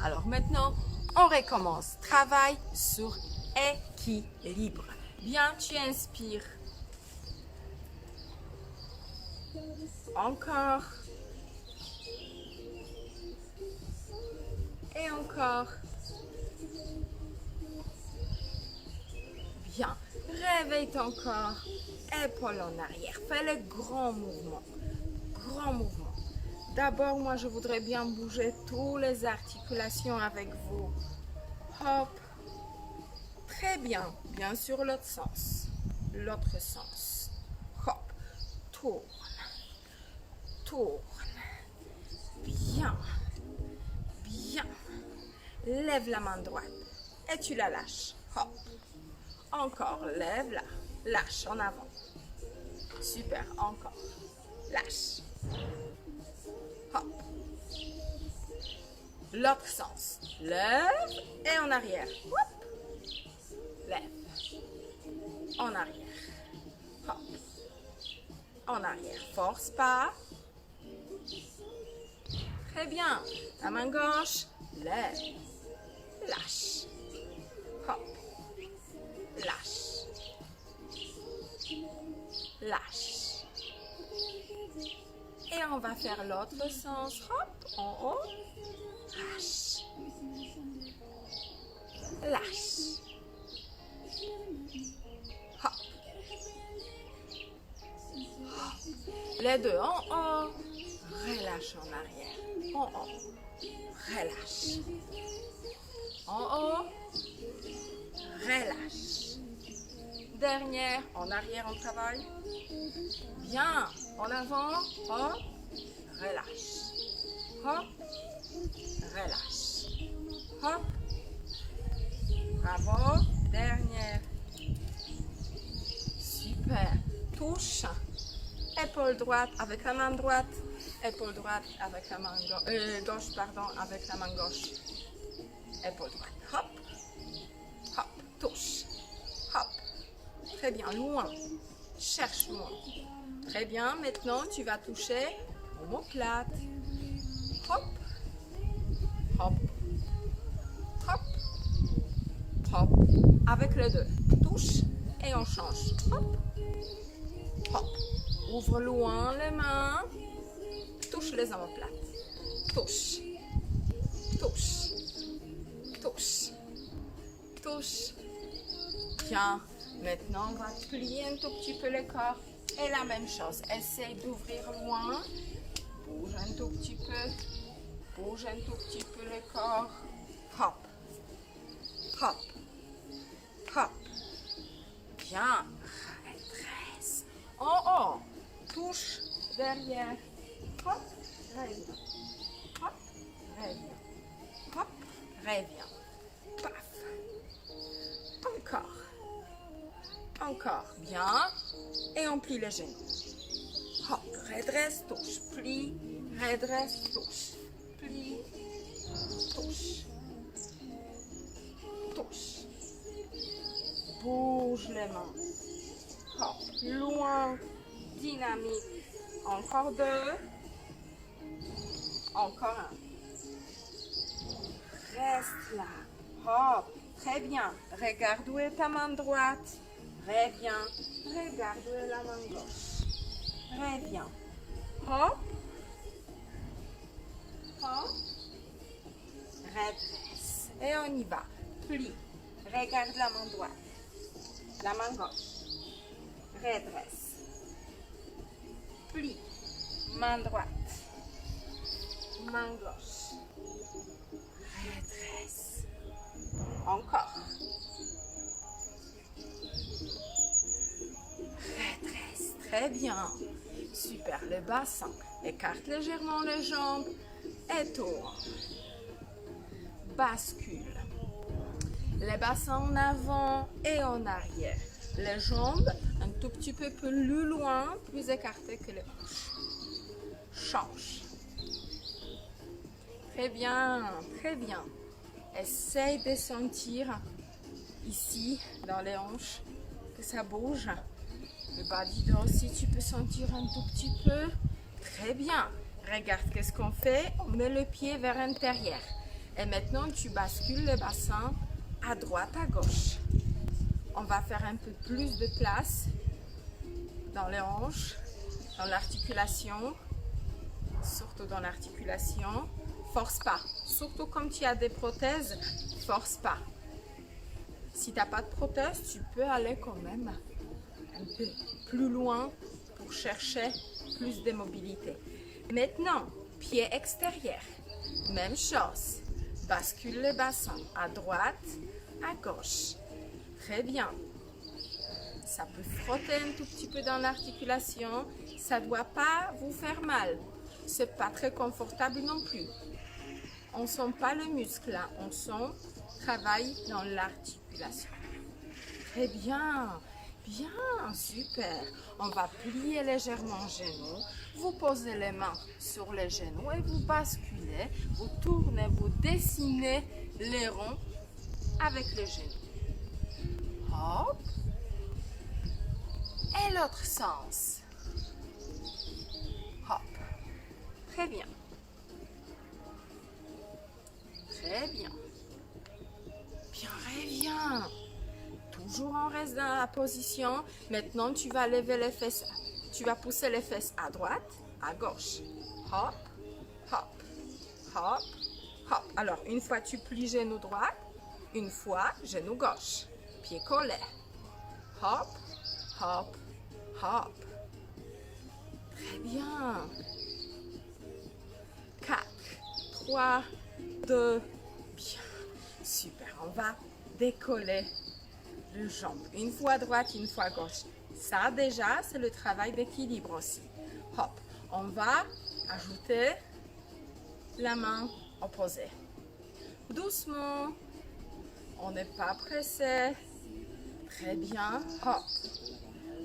Alors maintenant, on recommence. Travail sur équilibre. Bien, tu inspires. Encore. Et encore. Bien. Réveille ton corps. Épaules en arrière. Fais le grand mouvement. Grand mouvement. D'abord, moi, je voudrais bien bouger toutes les articulations avec vous. Hop. Très bien. Bien sûr, l'autre sens. L'autre sens. Hop. Tourne. Tourne. Bien. Bien. Lève la main droite. Et tu la lâches. Hop. Encore. Lève-la. Lâche en avant. Super. Encore. Lâche. Hop. L'autre sens. Lève et en arrière. Hop. Lève. En arrière. Hop. En arrière. Force pas. Très bien. La main gauche. Lève. Lâche. Hop. Lâche. Lâche. Et on va faire l'autre sens. Hop. En haut. Lâche. Lâche. Hop. Hop. Les deux en haut. Relâche en arrière. En haut. Relâche. En haut. Relâche. Dernière. En arrière, on travaille. Bien. En avant. Hop. Relâche. Hop. Relâche. Hop. Bravo. Dernière. Super. Touche. Épaule droite avec la main droite. Épaule droite avec la main gauche, pardon, avec la main gauche. Épaule droite. Hop. Hop. Touche. Hop. Très bien. Loin. Cherche loin. Très bien. Maintenant, tu vas toucher omoplate. Hop. Hop. Hop. Hop. Avec les deux. Touche et on change. Hop. Hop. Ouvre loin les mains. Touche les omoplates. Touche. Touche. Touche. Touche. Bien. Maintenant, on va plier un tout petit peu le corps. Et la même chose. Essaye d'ouvrir loin. Bouge un tout petit peu. Bouge un tout petit peu le corps. Hop. Hop. Hop. Bien. Redresse. En haut. Touche derrière. Hop. Reviens. Hop. Reviens. Hop. Reviens. Paf. Encore. Encore. Bien. Et on plie les genoux. Hop. Redresse, touche. Plie. Redresse, touche. Plie. Touche. Touche. Bouge les mains. Hop. Loin. Dynamique. Encore deux. Encore un. Reste là. Hop. Très bien. Regarde où est ta main droite. Reviens. Regarde où est la main gauche. Reviens. Hop. Hop. Redresse. Et on y va. Plie. Regarde la main droite. La main gauche. Redresse. Plie. Main droite. Main gauche. Redresse. Encore. Redresse. Très bien. Super. Le bassin. Écarte légèrement les jambes. Et tourne. Bascule. Les bassins en avant et en arrière. Les jambes un tout petit peu plus loin, plus écartées que les hanches. Change. Très bien, très bien. Essaye de sentir ici, dans les hanches, que ça bouge. Le bas du dos aussi, tu peux sentir un tout petit peu. Très bien. Regarde qu'est-ce qu'on fait. On met le pied vers l'intérieur. Et maintenant, tu bascules le bassin à droite, à gauche. On va faire un peu plus de place dans les hanches, dans l'articulation, surtout dans l'articulation. Force pas, surtout comme tu as des prothèses, force pas. Si tu n'as pas de prothèse, tu peux aller quand même un peu plus loin pour chercher plus de mobilité. Maintenant, pied extérieur, même chose. Bascule le bassin à droite, à gauche. Très bien. Ça peut frotter un tout petit peu dans l'articulation. Ça ne doit pas vous faire mal. C'est pas très confortable non plus. On ne sent pas le muscle là, on sent travail dans l'articulation. Très bien, bien, super. On va plier légèrement genou. Vous posez les mains sur les genoux et vous basculez, vous tournez, vous dessinez les ronds avec les genoux. Hop. Et l'autre sens. Hop. Très bien. Très bien. Bien, reviens. Toujours on reste dans la position. Maintenant, tu vas lever les fesses. Tu vas pousser les fesses à droite, à gauche. Hop, hop, hop, hop. Alors, une fois tu plies genou droit, une fois genou gauche. Pied collé. Hop, hop, hop. Très bien. 4, 3, 2, bien. Super. On va décoller les jambes. Une fois droite, une fois gauche. Ça déjà, c'est le travail d'équilibre aussi. Hop. On va ajouter la main opposée. Doucement. On n'est pas pressé. Très bien. Hop.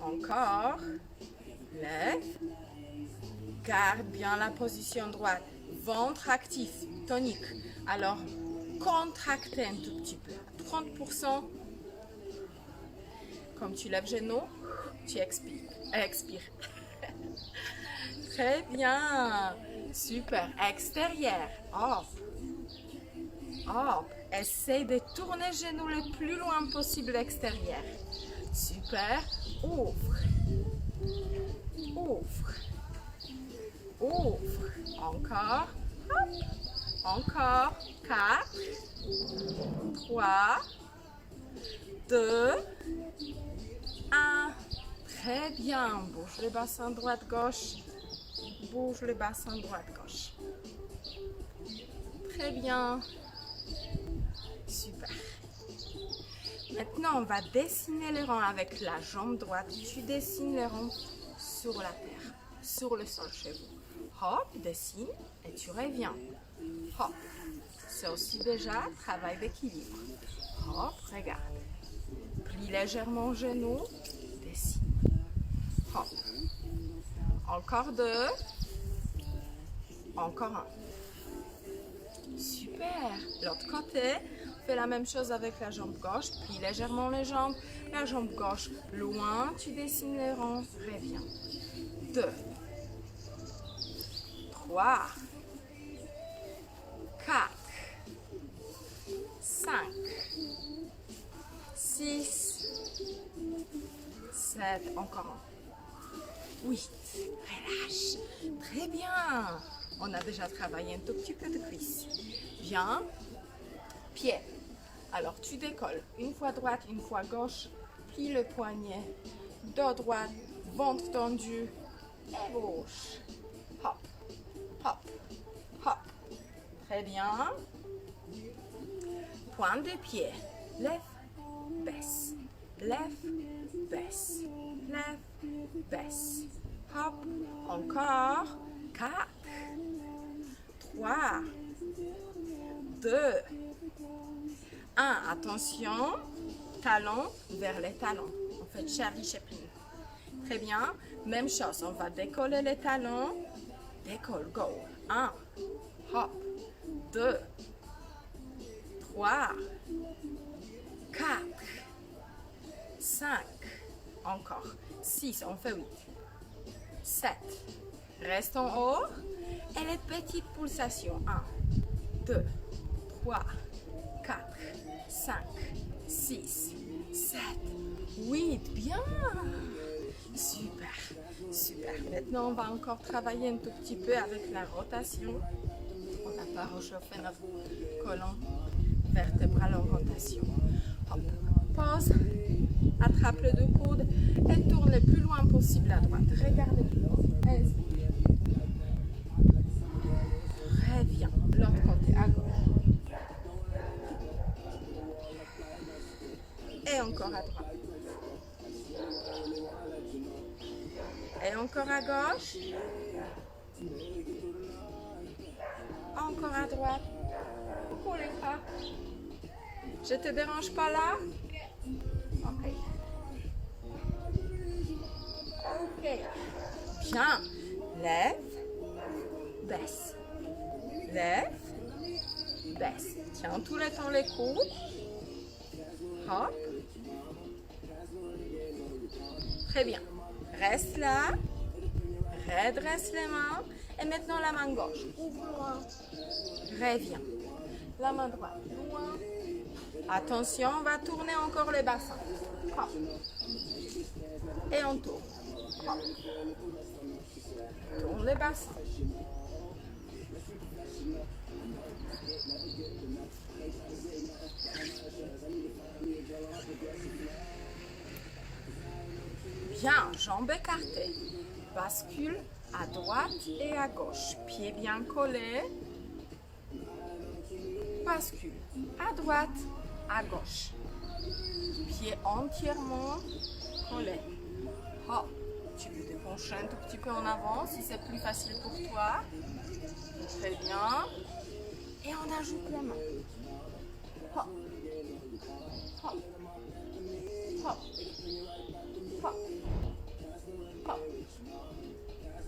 Encore. Lève. Garde bien la position droite. Ventre actif, tonique. Alors, contractez un tout petit peu. 30%. Comme tu lèves genou, tu expires. Très bien. Super. Extérieur. Hop. Hop. Essaye de tourner genou le plus loin possible extérieur. Super. Ouvre. Ouvre. Ouvre. Encore. Hop. Encore. 4, 3, 2, 1. Très bien. Bouge le bassin droite-gauche. Bouge le bassin droite-gauche. Très bien. Super. Maintenant, on va dessiner les rangs avec la jambe droite. Tu dessines les rangs sur la terre, sur le sol chez vous. Hop, dessine et tu reviens. Hop. C'est aussi déjà travail d'équilibre. Hop, regarde. Plie légèrement genou. Dessine. Hop. Encore 2. Encore 1. Super. L'autre côté, fais la même chose avec la jambe gauche. Plie légèrement les jambes. La jambe gauche loin. Tu dessines les rangs. Reviens. 2. 3. 4. 5. 6. 7. Encore 1. 8. Relâche. Très bien. On a déjà travaillé un tout petit peu de cuisse. Bien. Pied. Alors, tu décolles. Une fois droite, une fois gauche. Plie le poignet. Dos droit. Ventre tendu. Et gauche. Hop. Hop. Hop. Très bien. Pointe des pieds. Lève. Baisse. Lève. Baisse. Lève. Baisse. Hop. Encore. 4. 3. 2. 1. Attention. Talons vers les talons. On fait Charlie Chaplin. Très bien. Même chose. On va décoller les talons. Décolle. Go. 1. Hop. 2. 3. 4. 5. Encore. 6. On fait 8. 7. Reste en haut. Et les petites pulsations. 1, 2, 3, 4, 5, 6, 7, 8. Bien. Super, super. Maintenant, on va encore travailler un tout petit peu avec la rotation. On n'a pas réchauffé notre colonne vertébrale en rotation. Hop, pause, attrape les deux coudes et tourne le plus loin possible à droite. Regardez. Reviens, l'autre côté à gauche. Et encore à droite. Et encore à gauche. Encore à droite. Coulez pas. Je te dérange pas là? Ok. Ok. Bien. Lève. Baisse. Lève. Baisse. Tiens tout le temps les coudes. Hop. Très bien. Reste là. Redresse les mains. Et maintenant la main gauche. Ouvre loin. Reviens. La main droite. Loin. Attention, on va tourner encore les bassins. Hop. Et on tourne. Hop. Tourne les bassins. Bien, jambes écartées. Bascule à droite et à gauche. Pieds bien collés. Bascule à droite, à gauche. Pieds entièrement collés. Oh, tu peux te pencher un tout petit peu en avant si c'est plus facile pour toi. Très bien. Et on ajoute la main. Hop. Hop. Hop. Hop. Hop.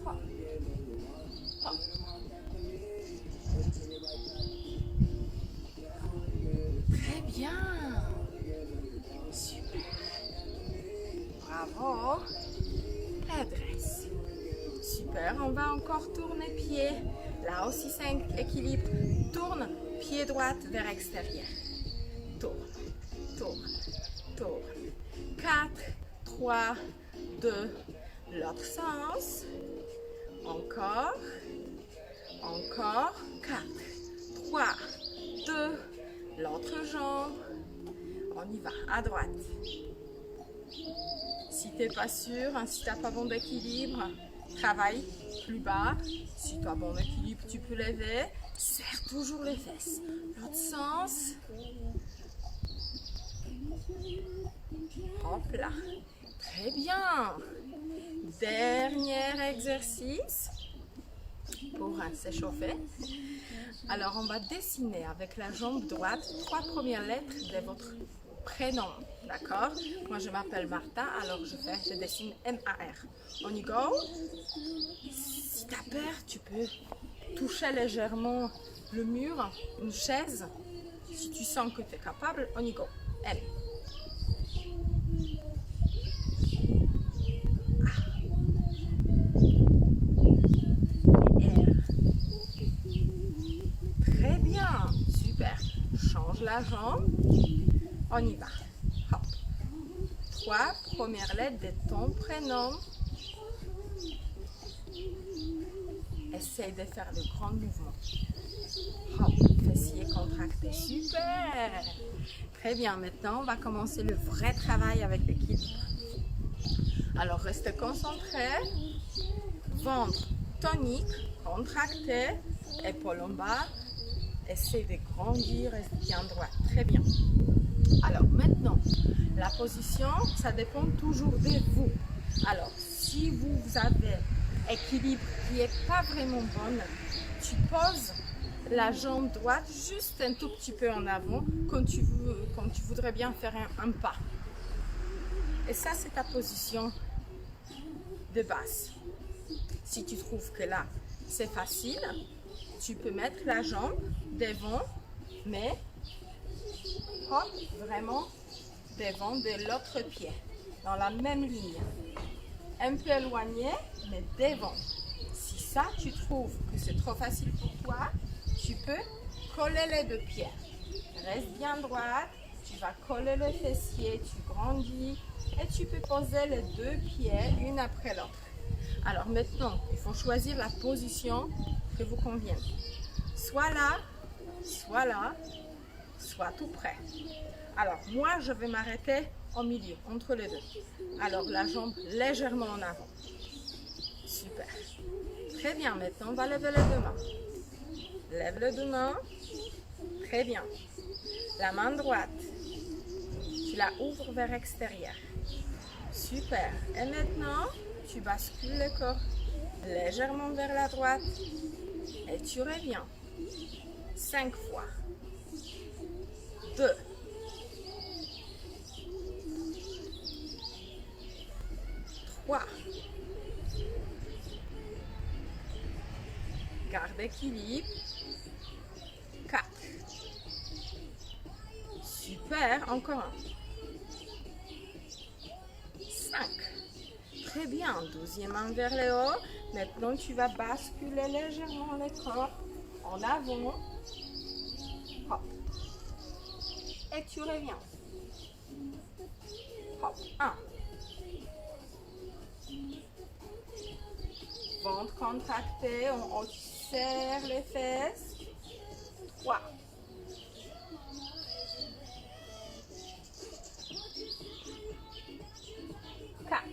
Hop. Hop. Très bien. Super. Bravo. Redresse. Super. On va encore tourner pied. Là aussi, c'est un équilibre. Tourne pied droit vers extérieur. Tourne. Tourne. Tourne. 4, 3, 2. L'autre sens. Encore. Encore. 4, 3, 2. L'autre jambe. On y va. À droite. Si tu n'es pas sûr, si tu n'as pas bon d'équilibre, travaille plus bas. Si tu as bon équilibre, tu peux lever. Serre toujours les fesses. L'autre sens. Hop là. Très bien. Dernier exercice pour s'échauffer. Alors, on va dessiner avec la jambe droite 3 premières lettres de votre prénom. D'accord? Moi, je m'appelle Martha, alors je dessine M-A-R. On y go? Si tu as peur, tu peux toucher légèrement le mur, une chaise. Si tu sens que tu es capable, on y go. M. Très bien, super. Change la jambe. On y va. Hop. 3 premières lettres de ton prénom. Essaye de faire de grands mouvements. Hop, fessiers contractés. Super. Très bien. Maintenant, on va commencer le vrai travail avec l'équilibre. Alors, reste concentré. Ventre tonique, contracté. Épaules en bas. Essaye de grandir et bien droit. Très bien. Alors maintenant, la position, ça dépend toujours de vous. Alors, si vous avez équilibre qui n'est pas vraiment bon, tu poses la jambe droite juste un tout petit peu en avant, comme tu voudrais bien faire un pas. Et ça, c'est ta position de base. Si tu trouves que là, c'est facile, tu peux mettre la jambe devant, mais hop, vraiment devant de l'autre pied, dans la même ligne. Un peu éloigné, mais devant. Si ça, tu trouves que c'est trop facile pour toi, tu peux coller les deux pieds. Reste bien droite. Tu vas coller le fessier, tu grandis et tu peux poser les deux pieds une après l'autre. Alors maintenant, il faut choisir la position que vous convienne. Soit là, soit tout près. Alors moi, je vais m'arrêter au milieu, entre les deux. Alors la jambe légèrement en avant. Super. Très bien, maintenant on va lever les deux mains. Lève les deux mains. Très bien. La main droite, tu la ouvres vers l'extérieur. Super. Et maintenant, tu bascules le corps légèrement vers la droite et tu reviens. 5 fois. 2. 3. Garde équilibre. 4. Super, encore un. 5. Très bien, 12e main vers le haut. Maintenant, tu vas basculer légèrement le corps en avant. Hop. Et tu reviens. Hop. 1. Ventre contracté, on serre les fesses. 3. 4.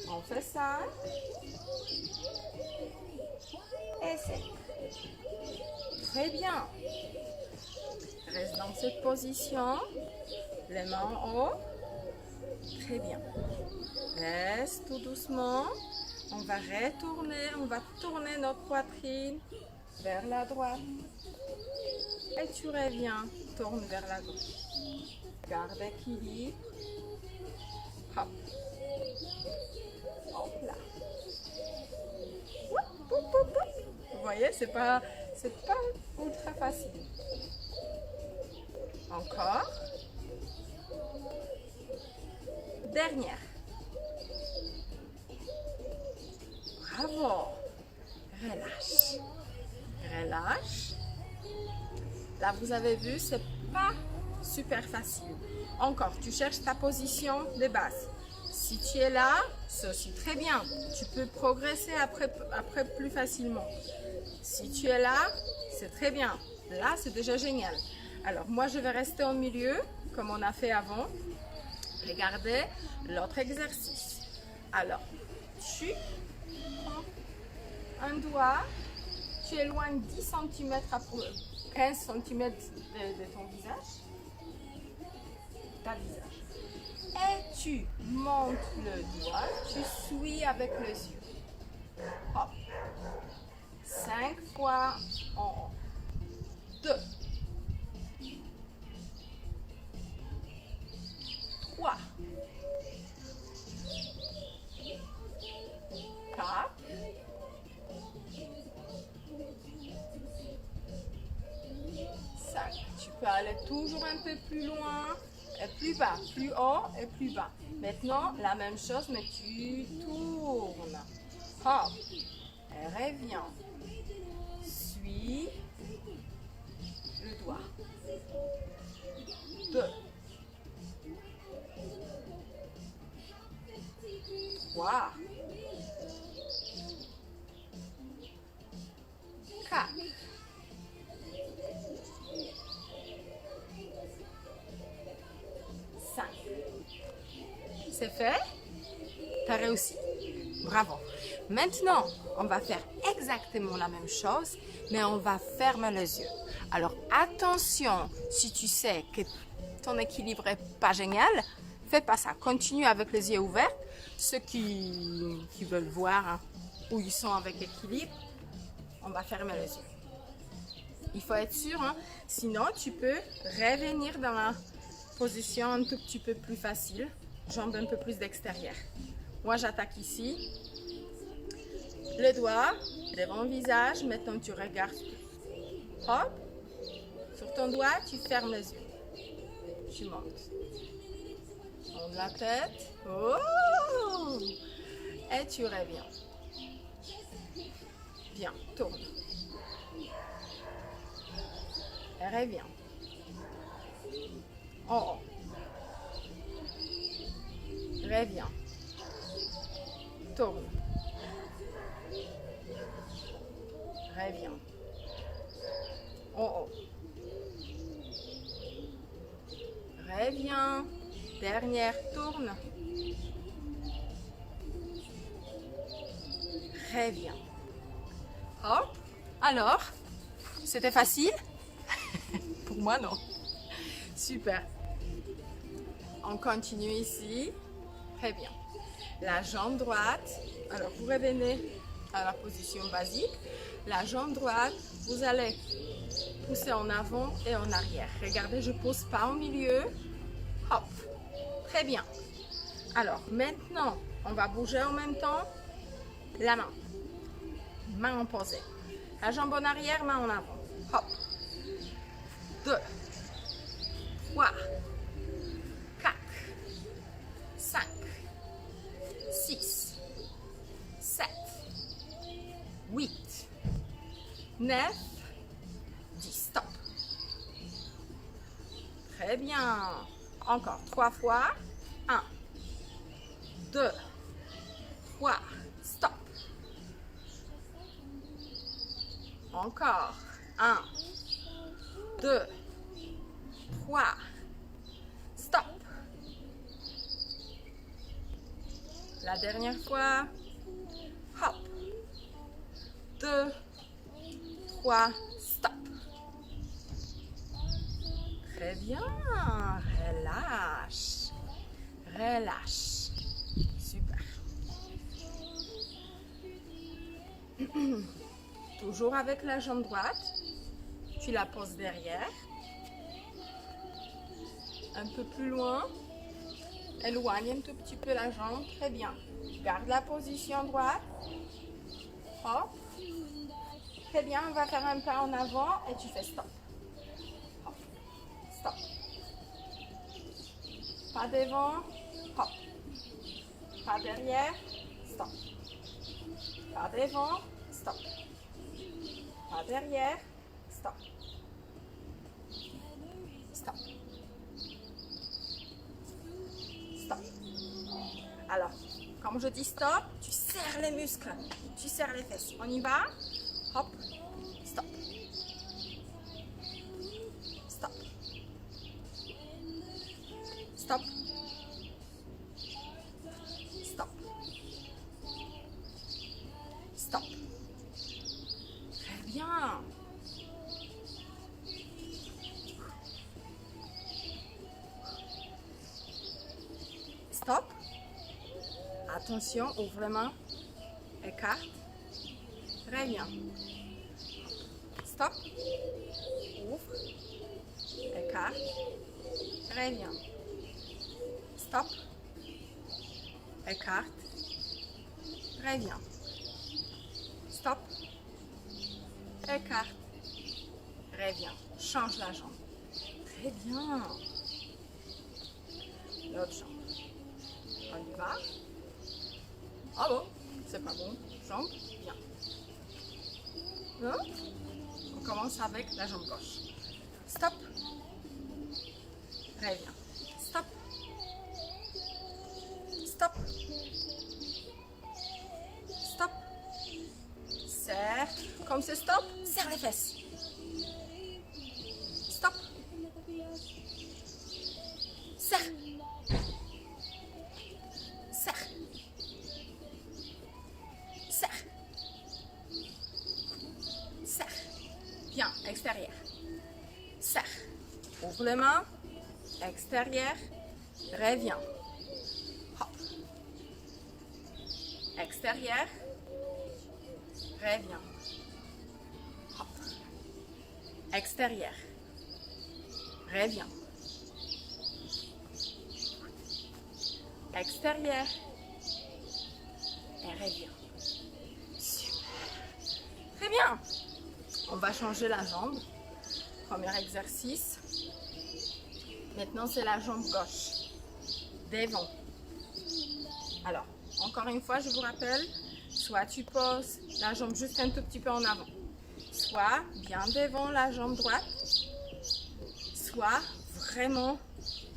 On fait 5. Et 7. Très bien. Reste dans cette position. Les mains en haut. Très bien. Reste tout doucement. On va retourner, on va tourner notre poitrine vers la droite. Et tu reviens, tourne vers la gauche. Garde l'équilibre. Hop. Hop là. Vous voyez, c'est pas ultra facile. Encore. Dernière. Bravo. Relâche. Relâche. Là, vous avez vu, c'est pas super facile. Encore, tu cherches ta position de base. Si tu es là, c'est aussi très bien. Tu peux progresser après plus facilement. Si tu es là, c'est très bien. Là, c'est déjà génial. Alors, moi, je vais rester au milieu, comme on a fait avant. Regardez l'autre exercice. Alors, tu prends un doigt, tu éloignes 10 cm à 15 cm de ton visage, ta visage. Et tu montes le doigt, tu suis avec les yeux. Hop. 5 fois en haut. 2. 3. 4. 5. Tu peux aller toujours un peu plus loin et plus bas, plus haut et plus bas. Maintenant, la même chose, mais tu tournes. Hop. Et reviens. Suis le doigt. 2. 3. 4. 5. C'est fait? T'as réussi? Bravo. Maintenant, on va faire exactement la même chose, mais on va fermer les yeux. Alors, attention, si tu sais que ton équilibre n'est pas génial, fais pas ça. Continue avec les yeux ouverts. Ceux qui veulent voir où ils sont avec équilibre, on va fermer les yeux. Il faut être sûr, sinon tu peux revenir dans la position un tout petit peu plus facile, jambes un peu plus d'extérieur. Moi, j'attaque ici. Le doigt devant le visage. Maintenant, tu regardes. Hop. Sur ton doigt, tu fermes les yeux. Tu montes. Monte la tête. Oh! Et tu reviens. Bien, tourne. Et reviens. En haut. Reviens. Tourne. Reviens. En haut. Reviens. Dernière, tourne. Reviens. Hop. Alors, c'était facile? Pour moi, non. Super. On continue ici. Très bien. La jambe droite. Alors, vous revenez à la position basique. La jambe droite, vous allez pousser en avant et en arrière. Regardez, je ne pose pas au milieu. Hop. Très bien. Alors, maintenant, on va bouger en même temps. La main. Main en posée. La jambe en arrière, main en avant. Hop. 2, 3, 4, 5, 6, 7, 8, 9, 10. Stop. Très bien. Encore 3 fois. 1, 2, 3. Stop. Encore. 1, 2, 3. Stop. La dernière fois. Hop. 2, 3. Stop. Très bien. Relâche. Relâche. Super. Toujours avec la jambe droite. Tu la poses derrière. Un peu plus loin. Éloigne un tout petit peu la jambe. Très bien. Garde la position droite. Hop. Très bien. On va faire un pas en avant et tu fais stop. Hop. Stop. Pas devant. Hop. Pas derrière. Stop. Pas devant. Stop. Pas derrière. Stop. Stop. Stop. Alors, comme je dis stop, tu serres les muscles, tu serres les fesses. On y va? Hop. Stop. Stop. Stop. Stop. Stop. Très bien. Stop. Attention, ouvre la main. Écarte. Reviens. Stop. Ouvre. Écarte. Reviens. Stop. Écarte. Reviens. Stop. Écarte. Reviens. Change la jambe. Très bien. L'autre jambe. On y va. Ah bon, c'est pas bon. Jambe, bien. Hein? On commence avec la jambe gauche. Stop. Reviens. Stop. Stop. Stop. Serre. Comme c'est stop, serre les fesses. Stop. Serre. Serre. Serre. Serre. Bien, extérieur. Serre. Ouvre les mains. Extérieur. Reviens. Hop. Extérieur. Reviens. Hop. Extérieur. Reviens. Extérieur. Et reviens. Super. Très bien. On va changer la jambe. Premier exercice. Maintenant, c'est la jambe gauche. Devant. Alors, encore une fois, je vous rappelle, soit tu poses la jambe juste un tout petit peu en avant, soit bien devant la jambe droite, soit vraiment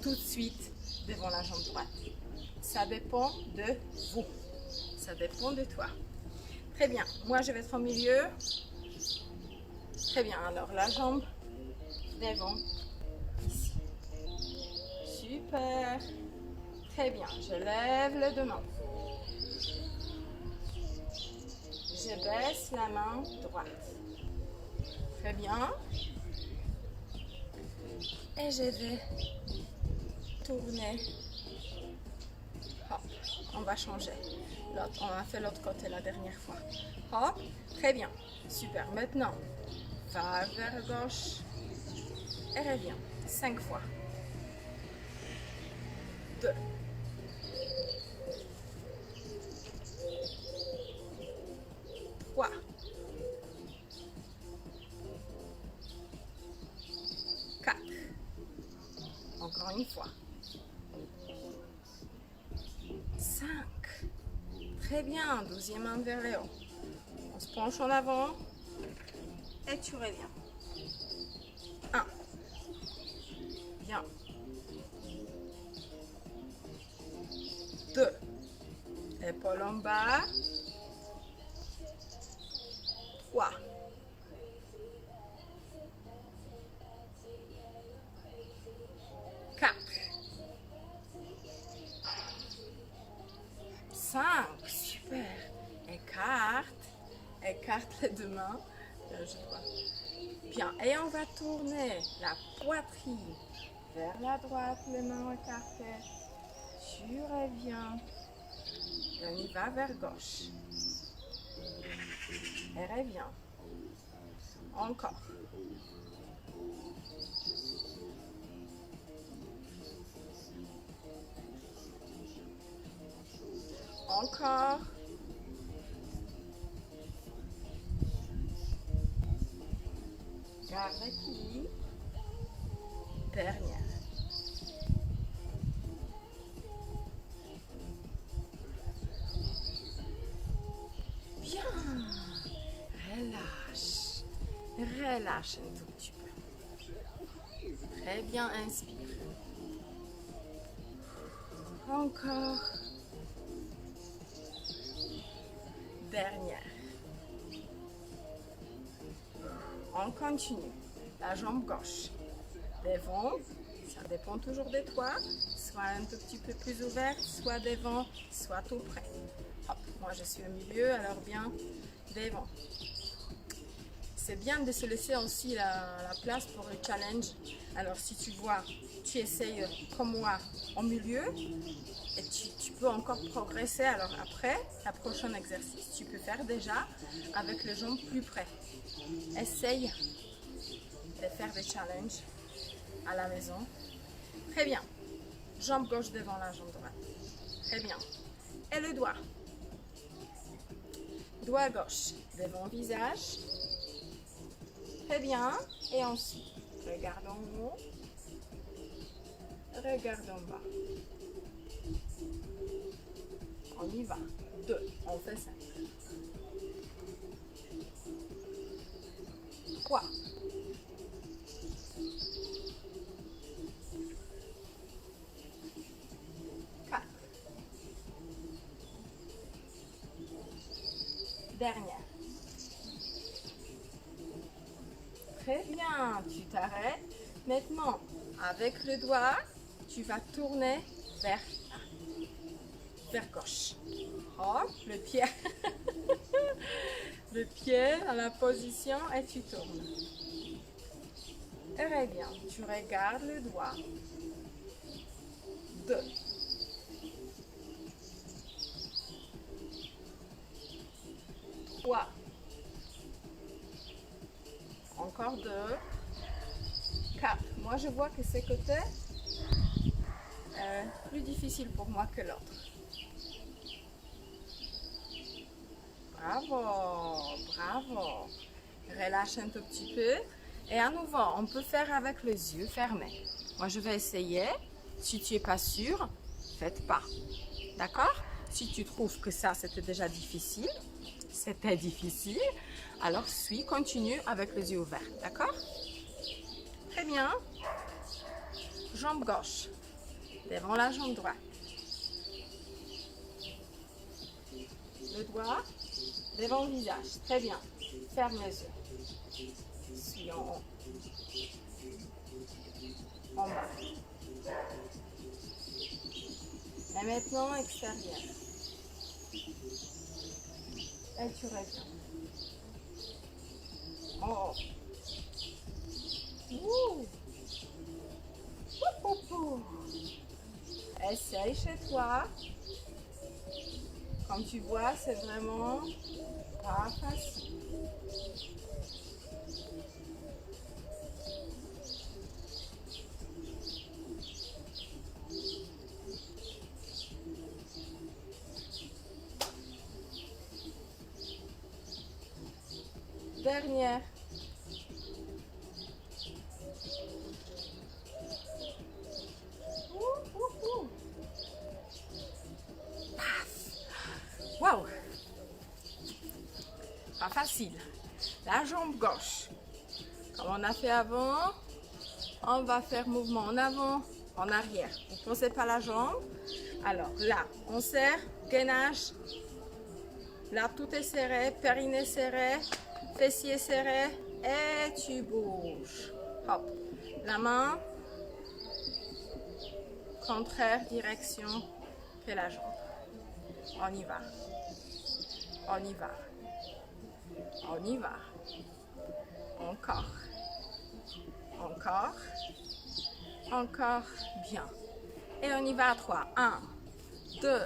tout de suite devant la jambe droite. Ça dépend de vous. Ça dépend de toi. Très bien. Moi, je vais être au milieu. Très bien. Alors, la jambe devant, ici. Super. Très bien. Je lève les deux mains. Je baisse la main droite. Très bien. Et je vais tourner. Hop, on va changer. On a fait l'autre côté la dernière fois. Hop, très bien. Super. Maintenant, va vers gauche et reviens. 5 fois. 2. 3. 4. Encore une fois. 5. Très bien. 12e main vers le haut. On se penche en avant. Et tu reviens. 1. Bien. 2. Épaule en bas. 3. 4. 5. Super. Écarte les deux mains. Bien. Et on va tourner la poitrine vers la droite, les mains écartées. Tu reviens. Et on y va vers gauche. Et reviens. Encore. Encore. Garde l'équilibre. Dernière. Bien. Relâche. Relâche un tout petit peu. Très bien, inspire. Encore. Dernière. On continue. La jambe gauche. Devant. Ça dépend toujours de toi. Soit un tout petit peu plus ouverte, soit devant, soit tout près. Hop, moi je suis au milieu, alors bien devant. C'est bien de se laisser aussi la place pour le challenge. Alors si tu vois, tu essayes comme moi au milieu et tu peux encore progresser. Alors après, la prochaine exercice, tu peux faire déjà avec les jambes plus près. Essaye de faire des challenges à la maison. Très bien. Jambe gauche devant la jambe droite. Très bien. Et le doigt. Doigt gauche devant le visage. Très bien. Et ensuite, regarde en haut. Regarde en bas. On y va. 2. On fait 5. 3. 4. Dernière. Très bien, tu t'arrêtes. Maintenant, avec le doigt, tu vas tourner vers gauche. Hop, le pied. Le pied à la position et tu tournes. Et reviens. Tu regardes le doigt. 2. 3. Encore 2. 4. Moi, je vois que ce côté est plus difficile pour moi que l'autre. Bravo, bravo. Relâche un tout petit peu. Et à nouveau, on peut faire avec les yeux fermés. Moi, je vais essayer. Si tu n'es pas sûr, faites pas. D'accord? Si tu trouves que ça, c'était déjà difficile, alors continue avec les yeux ouverts. D'accord? Très bien. Jambe gauche devant la jambe droite. Le doigt devant le visage. Très bien. Ferme les yeux. Suis en haut. En bas. Et maintenant, extérieur. Et tu reviens. Oh. Ouh. Ouh, ouh, ouh. Essaye chez toi. Comme tu vois, c'est vraiment pas facile. Dernière. Wow! Pas facile. La jambe gauche. Comme on a fait avant, on va faire mouvement en avant, en arrière. Vous ne posez pas la jambe. Alors là, on serre, gainage. Là, tout est serré, périnée serré, fessier serré. Et tu bouges. Hop. La main, contraire direction que la jambe. On y va. On y va. On y va. Encore. Encore. Encore. Bien. Et on y va à 3. 1, 2,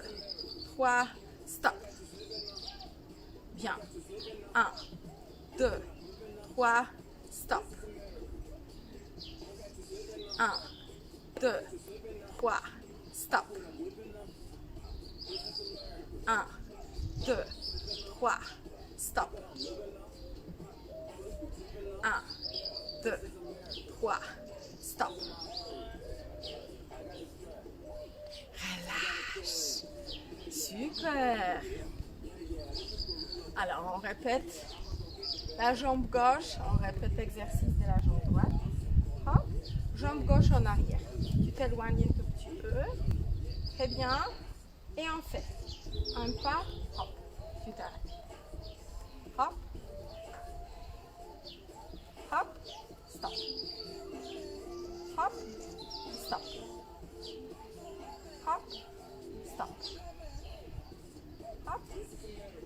3, stop. Bien. 1, 2, 3, stop. 1, 2, 3, stop. 1, 2, 3, stop. 1, 2, 3, stop. Relâche. Super. Alors, on répète la jambe gauche, on répète l'exercice de la jambe droite. Hop. Jambe gauche en arrière. Tu t'éloignes un tout petit peu. Très bien. Et on fait un pas, hop, tu t'arrêtes. Hop. Hop, stop. Hop, stop. Hop, stop. Hop,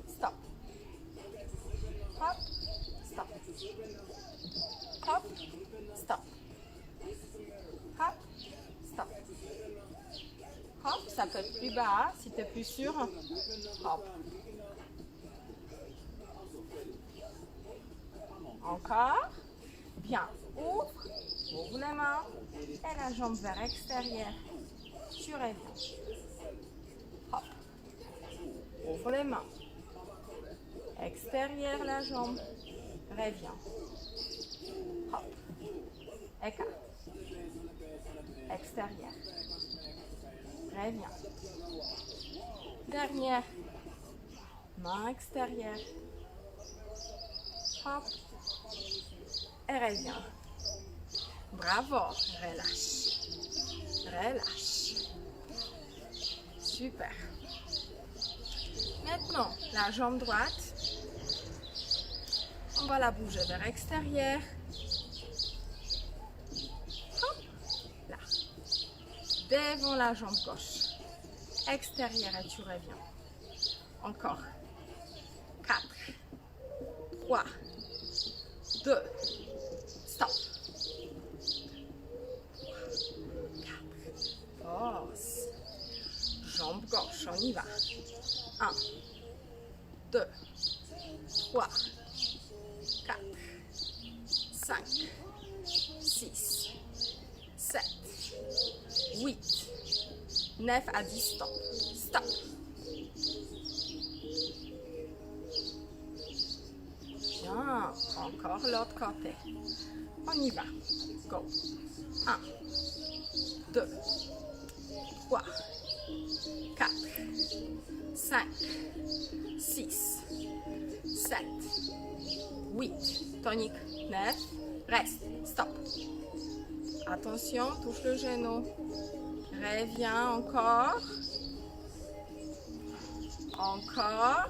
stop. Hop, stop. Hop, stop. Hop, stop. Hop, ça peut être plus bas si tu es plus sûr. Hop. Encore. Bien. Ouvre les mains et la jambe vers l'extérieur. Tu reviens. Hop. Ouvre les mains. Extérieur la jambe. Reviens. Hop. Écarte. Extérieur. Reviens. Dernière. Main extérieure. Hop. Et reviens. Bravo. Relâche. Relâche. Super. Maintenant, la jambe droite. On va la bouger vers l'extérieur. Hop. Là. Devant la jambe gauche. Extérieur et tu reviens. Encore. 4, 3, 2, stop. 4, force. Jambe gauche, on y va. 1, 2, 3, 4, 5, 6, 7, 8, 9 à 10, stop. Stop. Bien. Encore l'autre côté. On y va. Go. 1, 2, 3, 4, 5, 6, 7, 8, tonique, 9, reste, stop. Attention, touche le genou. Reviens encore. Encore.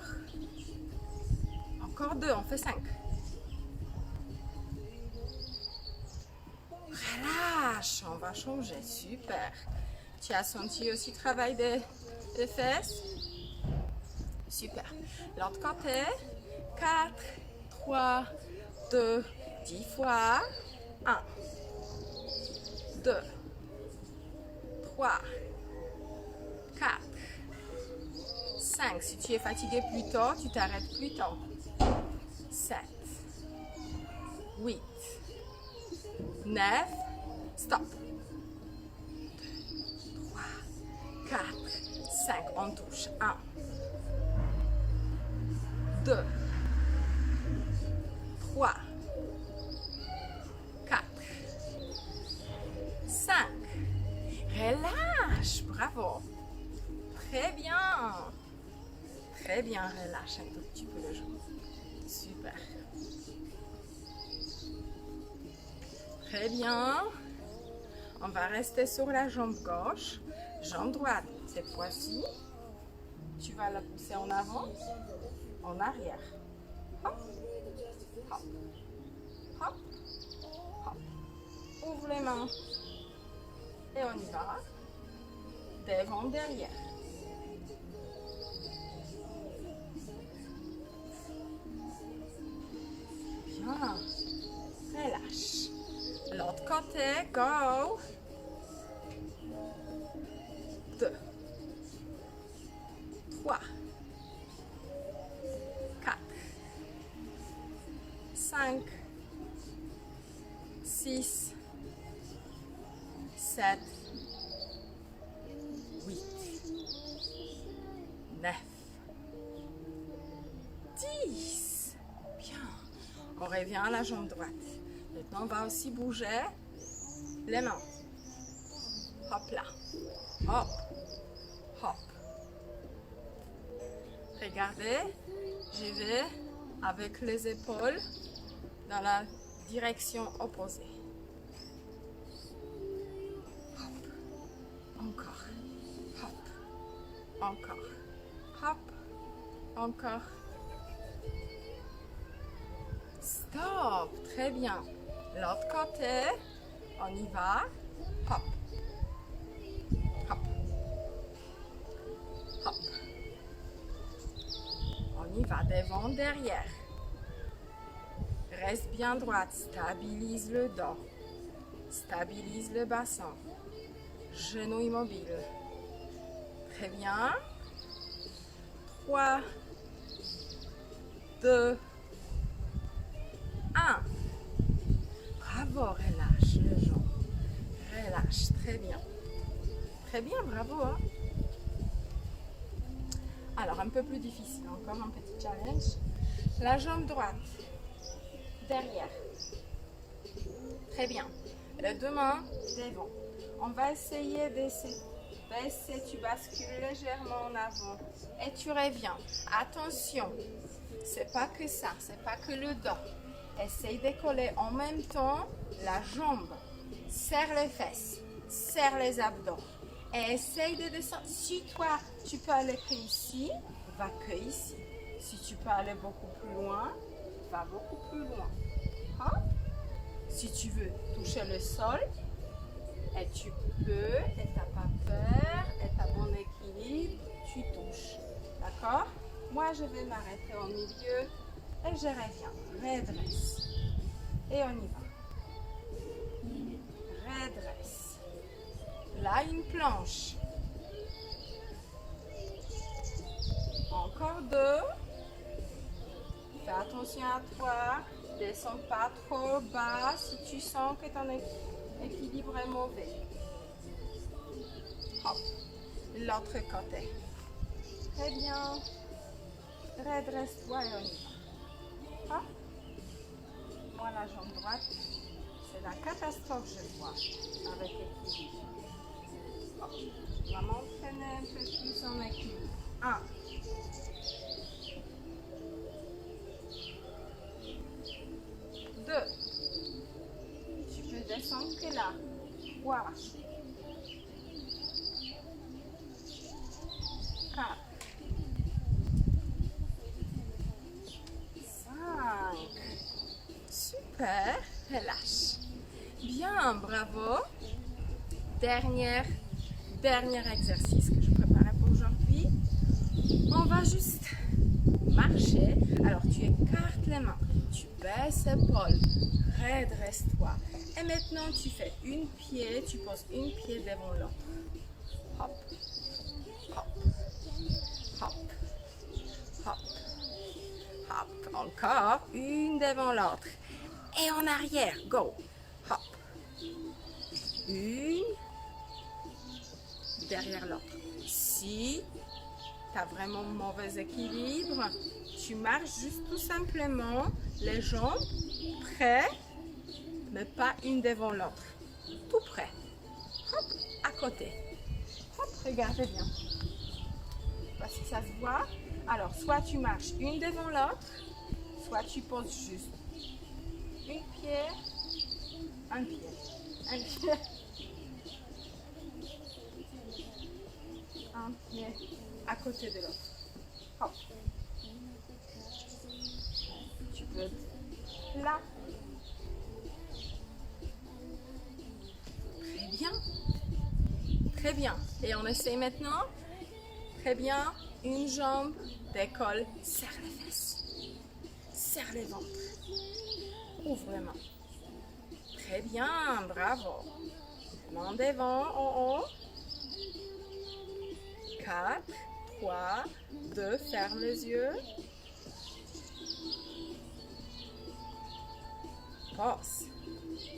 Encore 2, on fait 5. Relâche, on va changer, super. Tu as senti aussi le travail des fesses? Super. L'autre côté, 4, 3, 2, 10 fois. 1, 2, 3, 4, 5. Si tu es fatigué plus tôt, tu t'arrêtes plus tôt. 7, 8, 9, stop. 2, 3, 4, 5, on touche. 1, 2, 3, 4, 5. Relâche, bravo. Très bien. Très bien, relâche un tout petit peu le genou. Super. Très bien. On va rester sur la jambe gauche. Jambe droite, cette fois-ci. Tu vas la pousser en avant, en arrière. Hop, hop, hop, hop. Ouvre les mains. Et on y va. Devant, derrière. Bien. Relâche. L'autre côté, go. 2, 3, 4, 5, 6, 7, 8, 9, 10. Bien. On revient à la jambe droite. Maintenant, on va aussi bouger les mains. Hop là. Hop. Hop. Regardez, je vais avec les épaules dans la direction opposée. Hop. Encore. Hop. Encore. Hop. Encore. Stop. Très bien. L'autre côté, on y va. Hop. Hop. Hop. On y va devant, derrière. Reste bien droite. Stabilise le dos. Stabilise le bassin. Genou immobile. Très bien. 3, 2, 1. Bravo, relâche le genou. Relâche, très bien. Très bien, bravo. Hein? Alors, un peu plus difficile, encore un petit challenge. La jambe droite, derrière. Très bien. Les deux mains devant. On va essayer d'essayer. Baisser, tu bascules légèrement en avant. Et tu reviens. Attention, c'est pas que ça, c'est pas que le dos. Essaye de coller en même temps la jambe. Serre les fesses, serre les abdos. Et essaye de descendre. Si toi, tu peux aller que ici, va que ici. Si tu peux aller beaucoup plus loin, va beaucoup plus loin. Hein? Si tu veux toucher le sol, et tu peux, et tu n'as pas peur, et tu as bon équilibre, tu touches. D'accord? Moi, je vais m'arrêter au milieu et je reviens. Redresse. Et on y va. Redresse. Là, une planche. Encore 2. Fais attention à toi. Descends pas trop bas si tu sens que ton équilibre est mauvais. Hop. L'autre côté. Très bien. Redresse-toi et on y va. Hop. Moi, la jambe droite, c'est la catastrophe, je vois, avec l'équilibre. On va m'entraîner un peu plus en équilibre. 1. 2. Tu peux descendre que là. 3. 4. 5. Super. Relâche. Bien, bravo. Dernier exercice que je préparais pour aujourd'hui. On va juste marcher. Alors, tu écartes les mains. Tu baisses l'épaule. Redresse-toi. Et maintenant, tu fais une pied. Tu poses une pied devant l'autre. Hop. Hop. Hop. Hop. Hop. Encore. Une devant l'autre. Et en arrière. Go. Hop. Une. Derrière l'autre. Si tu as vraiment mauvais équilibre, tu marches juste tout simplement les jambes près, mais pas une devant l'autre. Tout près. Hop, à côté. Hop, regardez bien. Je sais pas si ça se voit. Alors, soit tu marches une devant l'autre, soit tu poses juste un pied, un pied. Un pied à côté de l'autre. Hop. Tu peux être là. Très bien. Très bien. Et on essaie maintenant. Très bien. Une jambe décolle. Serre les fesses. Serre les ventres. Ouvre les mains. Très bien. Bravo. Main devant, en haut. 4, 3, 2, ferme les yeux. Pause.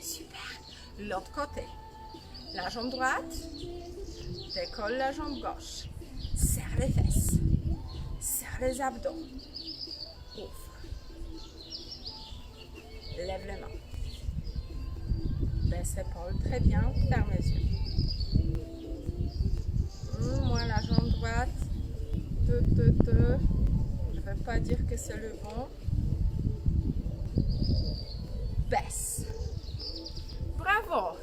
Super. L'autre côté. La jambe droite. Décolle la jambe gauche. Serre les fesses. Serre les abdos. Ouvre. Lève les mains. Baisse l'épaule. Très bien. Ferme les yeux. Moi, la jambe droite, je ne vais pas dire que c'est le vent. Baisse. Bravo,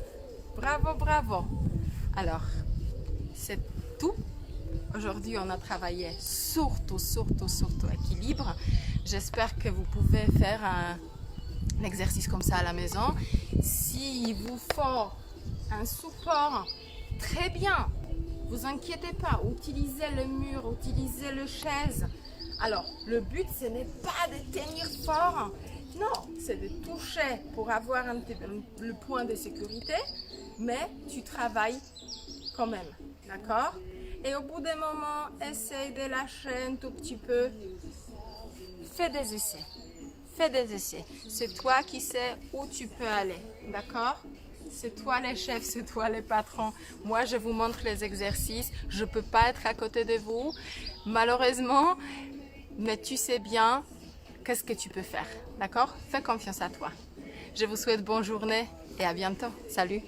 bravo, bravo. Alors, c'est tout. Aujourd'hui, on a travaillé surtout équilibre. J'espère que vous pouvez faire un exercice comme ça à la maison. S'il vous faut un support, très bien. Vous inquiétez pas, utilisez le mur, utilisez le chaise. Alors, le but, ce n'est pas de tenir fort. Non, c'est de toucher pour avoir le point de sécurité, mais tu travailles quand même, d'accord? Et au bout d'un moment, essaye de lâcher un tout petit peu. Fais des essais. Fais des essais. C'est toi qui sais où tu peux aller, d'accord? C'est toi les chefs, c'est toi les patrons. Moi, je vous montre les exercices. Je ne peux pas être à côté de vous, malheureusement. Mais tu sais bien qu'est-ce que tu peux faire. D'accord? Fais confiance à toi. Je vous souhaite bonne journée et à bientôt. Salut!